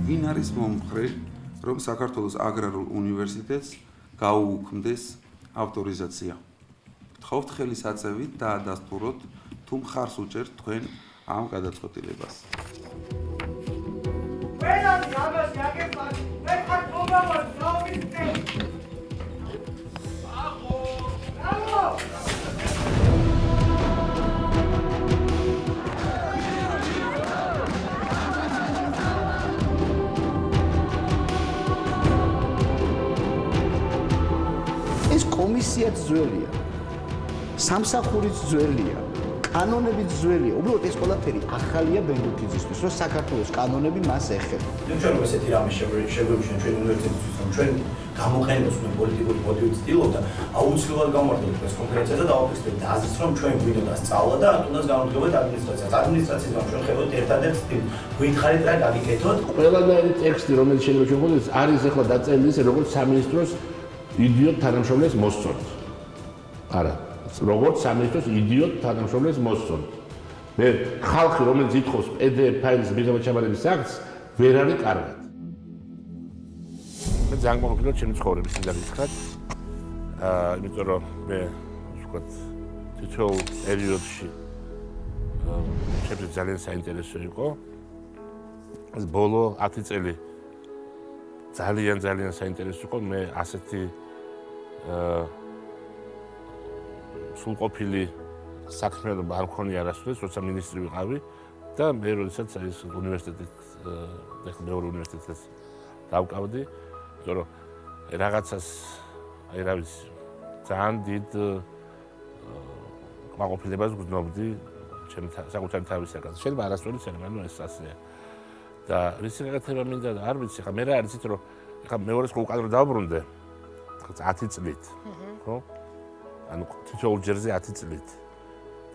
ვინ არის მომხრე, რომ საქართველოს აგრარულ უნივერსიტეტს გაუუქმდეს ავტორიზაცია? გთხოვთ ხელისაწევით დაადასტუროთ, თუ მხარს უჭერთ თქვენ ამ გადაწყვეტილებას. ეს კომისიაც ძველია, სამსახურიც ძველია, კანონებიც ძველია. უბრალოდ ეს ყველაფერი ახალია ბენდუქიძისთვის, რომ საქართველოს კანონები მას ეხება. ჩვენ რომ ესეთი რამე შეგვეშინოთ ჩვენ უნივერსიტეტისთვის, რომ ჩვენ გამოყენებას უნდა პოლიტიკური მოტივით ცდილობდა, აუცილებლად გამართოთ ეს კონფერენცია და დავაფიქსირებთ აზრს, რომ ჩვენ გვინდოდა სწავლა და თუნდაც განვდგებოთ ადმინისტრაციას. ადმინისტრაციის ჩვენ ხევთ ერთადერთ გვითხარით რა გაგიკეთოთ. ყველანაირი ტექსტი, რომელიც შეიძლება ჩვენ გვქონდეს, არის ახლა დაწერილი ისე, როგორც სამინისტროს იდიოტ თანამშრომლებს მოსწონთ. არა, როგორც სამინისტროს იდიოტ თანამშრომლებს მოსწონთ. მე ხალხი, რომელიც ითხოვს PDF ფაილის მიღება-ჩაბარების აქტს, ვერ არის კარგად. მე ძალიან მომხდარა ჩემი ცხოვრების მიდაგითხრათ. იმიტომ რომ მე ვთქვათ, თითოეულ პერიოდში ჩემთვის ძალიან საინტერესო იყო. ეს ბოლო 10 წელი ძალიან საინტერესო იყო. მე ასეთი სრულყოფილი საქმიანობა არ მქონია არასდროს, როცა მინისტრი ვიყავი და მე როდესაც ეს უნივერსიტეტის მეორე უნივერსიტეტს დავკავდი, იმიტომ რომ რაღაცას აი რა ვიცი, ძალიან დიდ კმაყოფილებას გრძნობდი ჩემი საკუთარი თავისაგან. შეიძლება არასწორი ცერემონია, ანუ ეს ასეა. და რისი გაკეთება მინდა და არ ვიცი, ხა მე რა არის იცით რომ ხა მეორეს უკადრო დავბრუნდე 10 წლით, ხო? ანუ თითოეულ ჯერზე 10 წლით.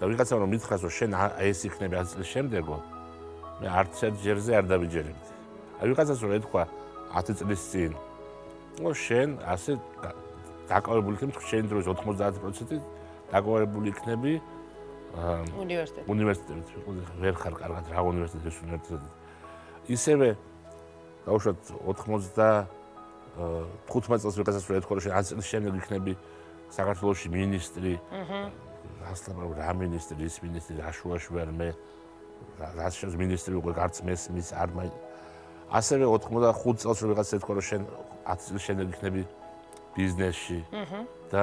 და ვიღაცამ რომ მითხრას რომ შენ ეს იქნება 10 წლის შემდეგო, მე არც ერთ ჯერზე არ დავიჯერებდი. აი ვიღაცას რომ ეთქვა 10 წლის წინ, ნუ შენ ასე დაკავებული იქნები, შენ დროს 90% დაკავებული იქნები უნივერსიტეტით. ვერ ხარ კარგად რა უნივერსიტეტის უნივერსიტეტი. ისევე დაუშვათ 95 წელს ვიღაცას რომ ეთქვა რომ შენ 10 წლის შემდეგ იქნები საქართველოში მინისტრი. ასლაბა რა მინისტრი, ის მინისტრი რა შუაში ვარ მე. რაც შენს მინისტრი უკვე გარც მესმის არ ასევე 95 წელს რომ ვიღაცას ეთქვა რომ შენ 10 წლის შემდეგ იქნები ბიზნესში და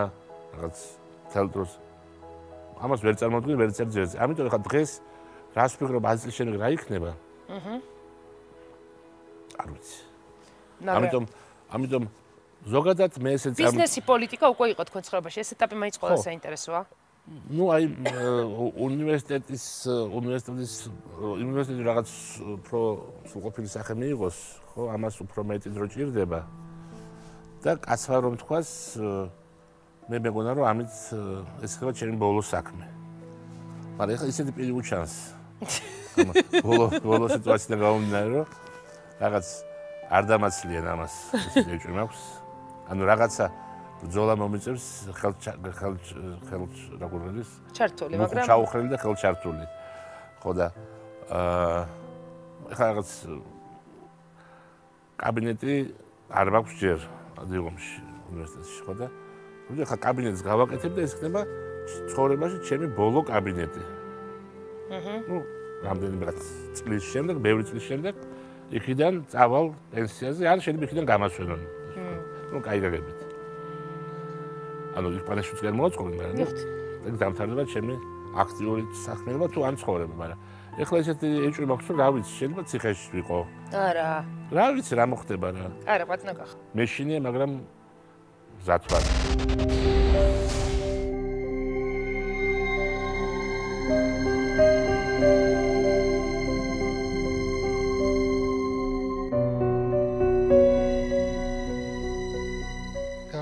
რაღაც თელ დროს ამას ვერ წარმოვიდგინე ვერ წერძერზე. ამიტომ ხა დღეს რას ვფიქრობ 10 წლის შემდეგ რა იქნება? არ ვიცი. ამიტომ ზოგადად მე ესე ბიზნესი პოლიტიკა უკვე იყო თქვენ ცხოვრებაში. ეს ეტაპი მაინც ყველა საინტერესოა. ნუ აი უნივერსიტეტი რაღაც უფრო სრულყოფილი სახე მიიღოს, ხო, ამას უფრო მეტი დრო ჭირდება. და კაცმა რომ თქვას, მე მეგონა რომ ამით ეს ხება ჩემი ბოლო საქმე. მაგრამ ეხლა ისეთი პირი უჩანს. ბოლო სიტუაციიდან გამომდინარე რომ რაღაც არ დამაცლიან ამას, ისე ეჭვი მაქვს. ანუ რაღაცა ბრძოლა მომიწევს როგორ არის? ჩართული, მაგრამ ჩაუხრელი და ხელჩართული. ხო და ეხლა რაღაც კაბინეტი არ მაქვს ჯერ დილომში უნივერსიტეტში, ხო და ეხლა კაბინეტს გავაკეთებ და ეს ხდება ცხოვრებაში ჩემი ბოლო კაბინეტი. ნუ რამდენიმე წლის შემდეგ, ბევრი წლის შემდეგ იქიდან წავალ პენსიაზე, ან შეიძლება იქიდან გამასვენონ. ნუ კაი გაგებით. ანუ იქ პანეშიც ვერ მოაწყობენ, მაგრამ ეგ დამთავრდება ჩემი აქტიური საქმიანობა თუ ან ცხოვრება, მაგრამ ეხლა ესეთი ეჭვი მაქვს, რომ რა ვიცი, შეიძლება ციხეში ვიყო. არა. რა ვიცი, რა მოხდება რა. არა, ბატონო გახ. მეშინია, მაგრამ მზად ვარ.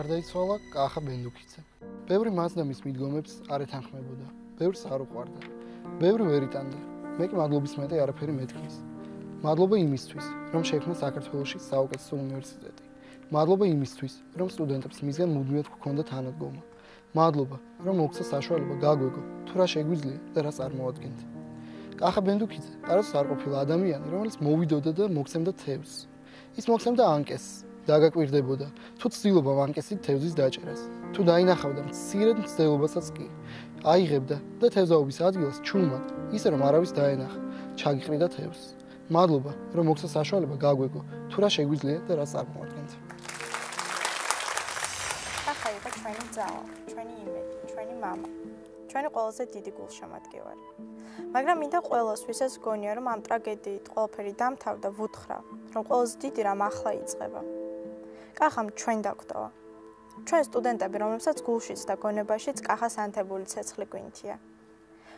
გარდაიცვალა კახა ბენდუქიძე. ბევრი მას და მის მიდგომებს არ ეთანხმებოდა. ბევრს არ უყვარდა. ბევრი ვერ იტანდა. მე კი მადლობის მეტი არაფერი მეთქმის. მადლობა იმისთვის, რომ შექმნა საქართველოში საუკეთესო უნივერსიტეტი. მადლობა იმისთვის, რომ სტუდენტებს მისგან მუდმივად გქონდა თანადგომა. მადლობა, რომ მოგცა საშუალება გაგვეგო, თუ რა შეგვიძლია და რა წარმოადგენთ. კახა ბენდუქიძე არც არ ყოფილა ადამიანი, რომელიც მოვიდოდა და მოგცემდა თევზს. ის მოგცემდა ანკესს. დაგაკვირდებოდა, თუ ცდილობა ვანკესით თევზის დაჭერას, თუ დაინახავდა მცირედ მცდელობასაც კი, აიღებდა და თევზაობის ადგილას ჩუმად, ისე რომ არავის დაენახა, ჩაგიყრიდა თევზს. მადლობა, რომ მოგცა საშუალება გაგვეგო, თუ რა შეგვიძლია და რა წარმოადგენთ. ახლა იყო ჩვენი ძალა, ჩვენი იმედი, ჩვენი მამა, ჩვენი ყველაზე დიდი გულშემატკივარი. მაგრამ მინდა ყველას, ვისაც გონია, რომ ამ ტრაგედიით ყველაფერი დამთავრდა, ვუთხრა, რომ ყველაზე დიდი რამ ახლა იწყება. კახამ ჩვენ დაგვდოვა. ჩვენ სტუდენტები, რომლებსაც გულშიც და გონებაშიც კახას ანთებული ცეცხლი გვინთია.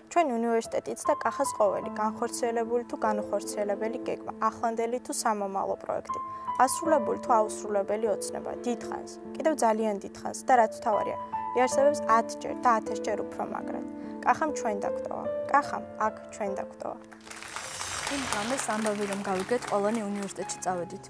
ჩვენი უნივერსიტეტიც და კახას ყოველი განხორციელებული თუ განუხორციელებელი გეგმა, ახლანდელი თუ სამომავლო პროექტი, ასრულებული თუ აუსრულებელი ოცნება, დიდხანს, კიდევ ძალიან დიდხანს და რაც თავარია, იარსებებს 10-ჯერ და 1000-ჯერ უფრო მაგრად. კახამ ჩვენ დაგვტოვა. კახამ აქ ჩვენ დაგვტოვა. იმ გამეს ამბავი რომ გავიგეთ, ყველანი უნივერსიტეტში წავედით.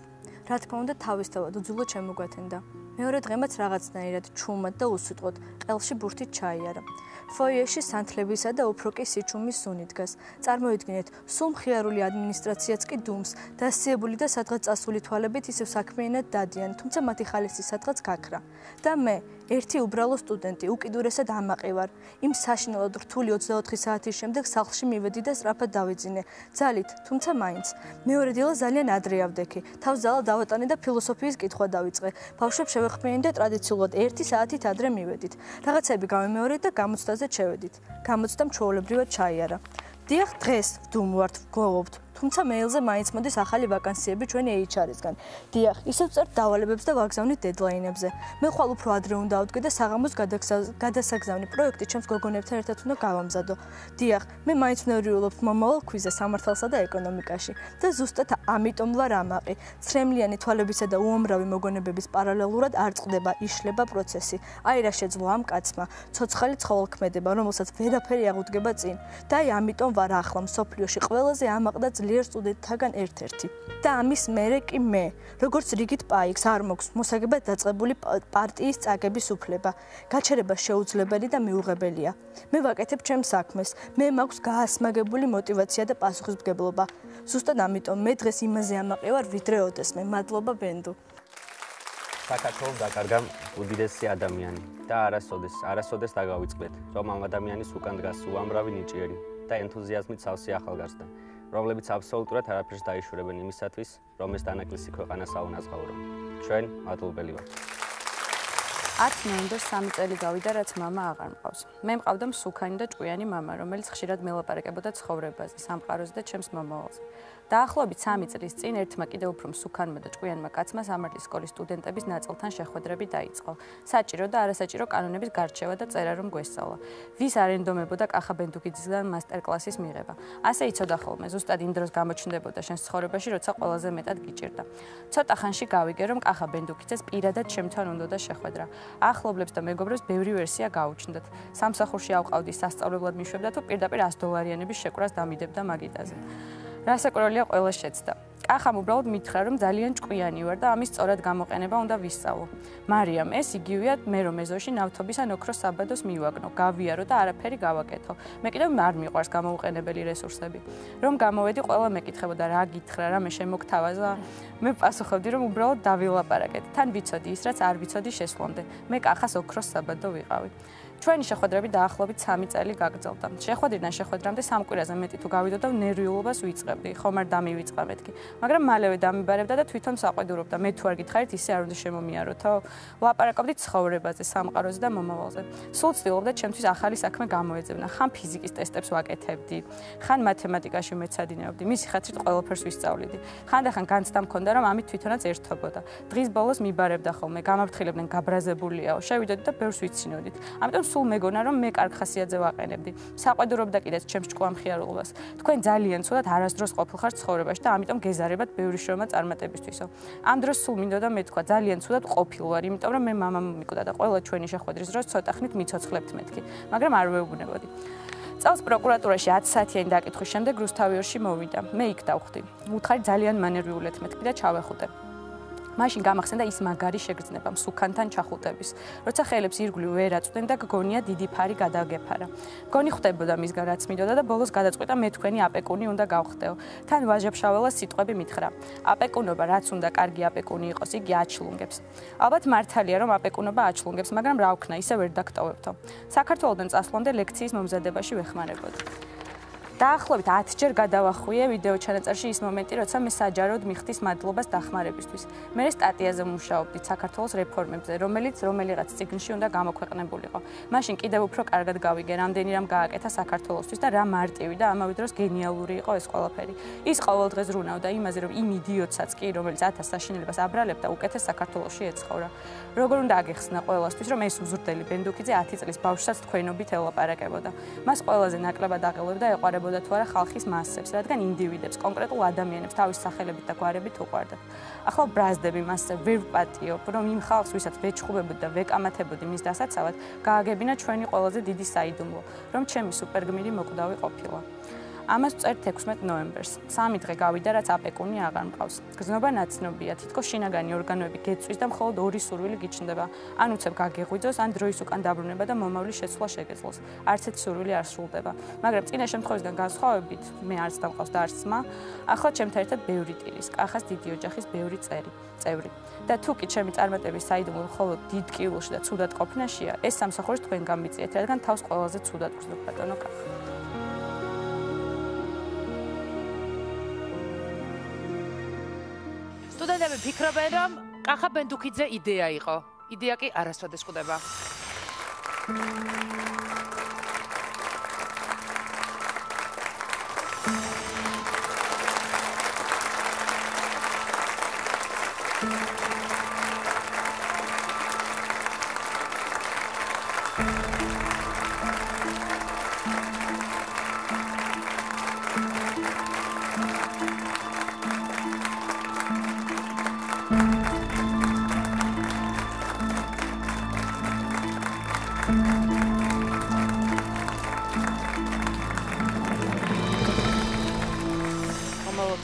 რა თქმა უნდა, თავისთავად უძულო შემოგვეთენდა. მეორე დღემაც რაღაცნაირად ჩუმად და უსიტყვოდ ყელში ბურთით ჩაიარა. ფოიეში სანთლებისა და უფრო კი სიჩუმის სუნი დგას. წარმოიდგინეთ, სულ მხიარული ადმინისტრაციაც კი დუმს, დასციებული და სადღაც წასული თვალებით ისევ საქმიანად დადიან, თუმცა მათი ხალისი სადღაც გაქრა. და მე, ერთი უბრალო სტუდენტი, უკიდურესად ამაყი ვარ. იმ საშინელად რთული 24 საათის შემდეგ სახლში მივედი და სწრაფად დავიძინე. ძალით, თუმცა მაინც. მეორე დილა ძალიან ადრე ავდექი. თავს ძალა დავატანე და ფილოსოფიის კითხვა დავიწყე. ბავშვებს შევეხმიანე და ტრადიციულად 1 საათით ადრე მივედით. რაღაცები გავიმეორეთ და გამოცდაზე შევედით. გამოცდამ ჩვეულებრივად ჩაიარა. დიახ, დღეს ვდუმვართ, ვგლოვობთ. თუმცა მეილზე მაინც მოდის ახალი ვაკანსიები ჩვენი HR-ისგან. დიახ, ისევ წერთ დავალებებს და ვაგზავნით დედლაინებზე. მე ხვალ უფრო ადრე უნდა ავდგე და საღამოს გადასაგზავნი პროექტი ჩემს გოგონებთან ერთად უნდა გავამზადო. დიახ, მე მაინც ვნერვიულობთ მომავალ ქვიზე სამართალსა და ეკონომიკაში და ზუსტად ამიტომ ვარ ამაყი. ცრემლიანი თვალებისა და უამრავი მოგონებების პარალელურად არ წყდება, იშლება პროცესი. აი რა შეძლო ამ კაცმა, ცოცხალი ცხოველქმედება, რომელსაც ვერაფერი აღუდგება წინ. და აი ამიტომ ვარ ახლა მსოფლიოში ყველაზე ამაყ და ძლიერ სტუდენტთაგან ერთ-ერთი. და ამის მერე კი მე, როგორც რიგით პაიქს არ მოქვს მოსაგებად დაწყებული პარტიის წაგების უფლება. გაჩერება შეუძლებელი და მიუღებელია. მე ვაკეთებ ჩემს საქმეს, მე მაქვს გაასმაგებული мотиваცია და პასუხისმგებლობა. ზუსტად ამიტომ მე დღეს იმაზე ამაყი ვარ, ვიდრე ოდესმე. მადლობა ბენდუ. საქართველოს დაკარგა უდიდესი ადამიანი და არასოდეს დაგავიწყდეთ, რომ ამ ადამიანის უკან დგას უამრავი ნიჭიერი და ენთუზიაზმით სავსე ახალგაზრდა, რომლებიც აბსოლუტურად არაფერს დაიშურებენ იმისათვის, რომ ეს დანაკლისი ქვეყანა საუნაზღაურო. ჩვენ მადლობელი ვართ. 10 ნოემბერს 3 წელი გავიდა, რაც მამა აღარ მყავს. მე მყავდა მსუქანი და ჭკვიანი მამა, რომელიც ხშირად მელაპარაკებოდა ცხოვრებაზე, სამყაროზე და ჩემს მომავალზე. დაახლოებით 3 წლის წინ ერთმა კიდევ უფრო მსუქანმა და ჭკვიანმა კაცმა სამართლის სკოლის სტუდენტების ნაწილთან შეხვედრები დაიწყო. საჭირო და არასაჭირო კანონების გარჩევა და წერა რომ გვესწავლა. ვის არ ენდომებოდა კახა ბენდუკიძისგან მასტერკლასის მიღება. ასე იცოდა ხოლმე, ზუსტად იმ დროს გამოჩნდებოდა შენს ცხოვრებაში, როცა ყველაზე მეტად გიჭირდა. ცოტა ხანში გავიგე, რომ კახა ბენდუკიძეს პირადად ჩემთან უნდოდა შეხვედრა. ახლობლებს და მეგობრებს ბევრი ვერსია გაუჩნდათ. სამსახურში ავყავდი სასწავლებლად მიშვებდა თუ პირდაპირ $100-იანების შეკვრას დამიდებდა მაგიდაზე. რასაკვირველია ყველა შეცდა. კახამ უბრალოდ მითხრა, რომ ძალიან ჭკვიანი ვარ და ამის სწორად გამოყენება უნდა ვისწავლო. მარიამ, ეს იგივეა მე რომ ეზოში ნავთობის ან ოქროს საბადოს მივაგნო, გავიარო და არაფერი გავაკეთო. მე კიდევ არ მიყვარს გამოუყენებელი რესურსები. რომ გამოვედი, ყველა მეკითხებოდა, რა გითხრა, რამე შემოგთავაზა? მე პასუხობდი, რომ უბრალოდ დავილაპარაკეთ. თან ვიცოდი ის, რაც არ ვიცოდი შესვლამდე. მე კახას ოქროს საბადო ვიყავი. ჩვენი შეხვედრები დაახლოებით 3 წელი გაგრძელდა. შეხვედრიდან შეხვედრამდე 3 კვირაზე მეტი თუ გავიდოდა, ნერვიულობას ვიწყებდი, ხომ არ დამივიწყა მეთქი. მაგრამ მალევე დამიბარებდა და თვითონ საყვედურობდა. მე თუ არ გითხარით, ისე არ უნდა შემომიაროთო. ვლაპარაკობდით ცხოვრებაზე, სამყაროზე და მომავალზე. სულ ცდილობდა ჩემთვის ახალი საქმე გამოეძებნა. ხან ფიზიკის ტესტებს ვაკეთებდი, ხან მათემატიკაში მეცადინეობდი. მისი ხათრით ყველაფერს ვისწავლიდი. ხანდახან განცდა მქონდა, რომ ამით თვითონაც ერთობოდა. დღის ბოლოს მიბარებდა ხოლმე, გამაფრთხილებდნენ, გაბრაზებულიაო. შევიდოდი და ბევრს ვიცინოდით. ამიტომ სულ მეგონა რომ მე კარგ ხასიათზე ვაყენებდი. საყვედურობდა კიდეც ჩემს ჭკვიან მხიარულობას. თქვენ ძალიან ცუდად არასდროს ყოფილხართ ცხოვრებაში და ამიტომ გეზარებათ ბევრი შრომა წარმატებისთვისო. ამ დროს სულ მინდოდა მეთქვა ძალიან ცუდად ყოფილ ვარ, იმიტომ რომ მე მამამ მიკვდა და ყველა ჩვენი შეხვედრის დროს ცოტა ხნით მიცოცხლებთ მეთქი, მაგრამ არ ვეუბნებოდი. წელს პროკურატურაში 10 საათიანი დაკითხვის შემდეგ რუსთავიორში მოვიდა. მე იქ დავხვდი. უთხარი ძალიან მანერვიულეთ მეთქი და ჩავეხუტე. მაშინ გამახსენდა ის მაგარი შეგრძნება მსუქანთან ჩახუტების. როცა ხელებს ირგვლივ ვერ აწვდნენ და გგონია დიდი ფარი გადაგეფარა. გონი ხვდებოდა მისგან რაც მინდოდა და ბოლოს გადაწყვიტა მე თქვენი აპეკუნი უნდა გავხდეო. თან ვაჟებშაველას სიტყვები მითხრა. აპეკუნობა რაც უნდა კარგი აპეკუნი იყოს, იგი აჩლუნგებს. ალბათ მართალია რომ აპეკუნობა აჩლუნგებს, მაგრამ რა ვქნა, ისე ვერ დაგტოვებთო. საქართველოდან წასვლამდე ლექციის მომზადებაში ვეხმარებოდი. დაახლოებით 10-ჯერ გადავახვიე ვიდეო ჩანაწერში ის მომენტი, როცა მე საჯაროდ მიხდის მადლობას დახმარებისთვის. მე სტატიაზე მუშაობდი საქართველოს რეფორმებზე, რომელიღაც წიგნში უნდა გამოქვეყნებულიყო. მაშინ კიდევ უფრო კარგად გავიგე, რამდენი რამ გააკეთა საქართველოსთვის და რა მარტივი და ამავე დროს გენიალური იყო ეს ყველაფერი. ის ყოველდღე ზრუნავდა იმაზე, რომ იმ იდიოტსაც კი, რომელიც 1000 საშინელებას აბრალებდა, უკეთეს საქართველოში ეცხოვრა. როგორ უნდა აგეხსნა ყველასთვის, რომ ეს უზრდელი ბენდუკიძე 10 წლის ბავშვსაც თქვენობით ელაპარაკებოდა. მას ყველაზე ნაკლებად აღელვებდა ეყარებოდა თუ არა ხალხის მასებს, რადგან ინდივიდებს, კონკრეტულ ადამიანებს თავის სახელებით და გვარებით უყვარდა. ახლა ბრაზდები მასზე ვერ ვპატიობ, რომ იმ ხალხს, ვისაც ვეჩხუბებოდი და ვეკამათებოდი მის დასაცავად, გააგებინა ჩვენი ყველაზე დიდი საიდუმლო, რომ ჩემი სუპერგმირი მოკვდავი ყოფილა. ამას ვწერთ 16 ნოემბერს. 3 დღე გავიდა, რაც აპეკუნი აღარ მყავს. გზნობა ნაცნობია, თითქოს შინაგანი ორგანოები გეწვის და მხოლოდ 2 სურვილი გიჩნდება. ან უცებ გაგეღვიძოს, ან დროის უკან დაბრუნება და მომავლის შეცვლა შეგეძლოს. არც ერთი სურვილი არ სრულდება. მაგრამ წინა შემთხვევისგან განსხვავებით, მე არც დამყავს და არც ძმა, ახლა ჩემთან ერთად ბევრი ტირის, კახას დიდი ოჯახის ბევრი წევრი. და თუ კი ჩემი წარმატების საიდუმლო მხოლოდ დიდ კილოში და ცუდად ყოფნაშია, ეს სამსახურს თქვენ გამიწიეთ, რადგან თავს ყველაზე ცუდად გრძნობ ბატონო კახა. სტუდენტები ფიქრობენ, რომ კახა ბენდუკიძე იდეა იყო. იდეა კი არასოდეს ხვდება.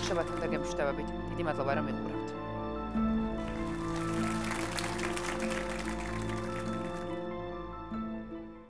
შევათმო და გემშვიდობებით. დიდი მადლობა რომ მიყურეთ.